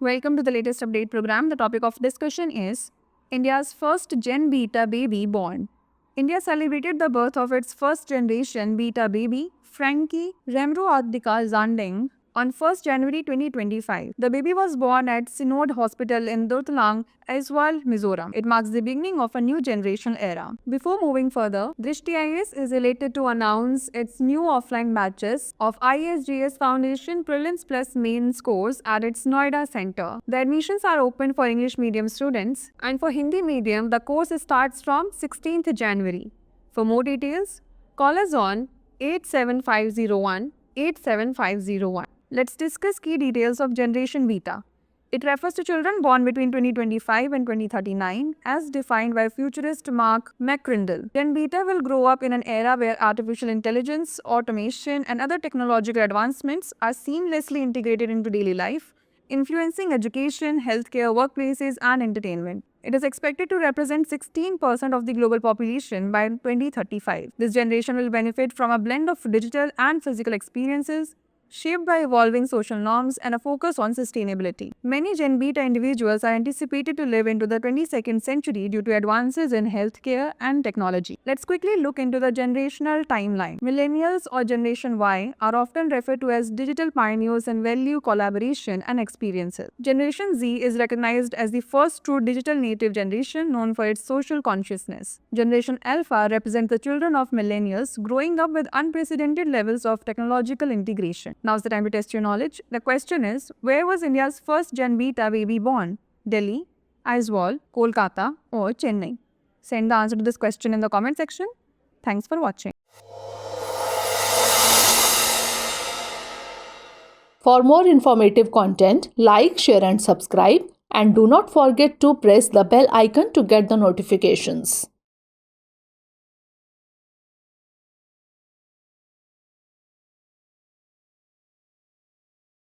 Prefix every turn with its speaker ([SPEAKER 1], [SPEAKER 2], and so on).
[SPEAKER 1] Welcome to the latest update program. The topic of discussion is India's first Gen Beta baby born. India celebrated the birth of its first generation Beta baby, Frankie Remroadika Zanding, on 1st January 2025. The baby was born at Synod Hospital in Durtlang, Aizawl, Mizoram. It marks the beginning of a new generation era. Before moving further, Drishti IAS is elated to announce its new offline batches of ISGS Foundation Prelims Plus Mains course at its Noida center. The admissions are open for English medium students, and for Hindi medium, the course starts from 16th January. For more details, call us on 87501 87501. Let's discuss key details of Generation Beta. It refers to children born between 2025 and 2039 as defined by futurist Mark McCrindle. Gen Beta will grow up in an era where artificial intelligence, automation, and other technological advancements are seamlessly integrated into daily life, influencing education, healthcare, workplaces, and entertainment. It is expected to represent 16% of the global population by 2035. This generation will benefit from a blend of digital and physical experiences, shaped by evolving social norms and a focus on sustainability. Many Gen Beta individuals are anticipated to live into the 22nd century due to advances in healthcare and technology. Let's quickly look into the generational timeline. Millennials or Generation Y are often referred to as digital pioneers and value collaboration and experiences. Generation Z is recognized as the first true digital native generation known for its social consciousness. Generation Alpha represents the children of millennials growing up with unprecedented levels of technological integration. Now's the time to test your knowledge. The question is, where was India's first Gen Beta baby born? Delhi, Aizawl, Kolkata, or Chennai? Send the answer to this question in the comment section. Thanks for watching.
[SPEAKER 2] For more informative content, like, share and subscribe, and do not forget to press the bell icon to get the notifications.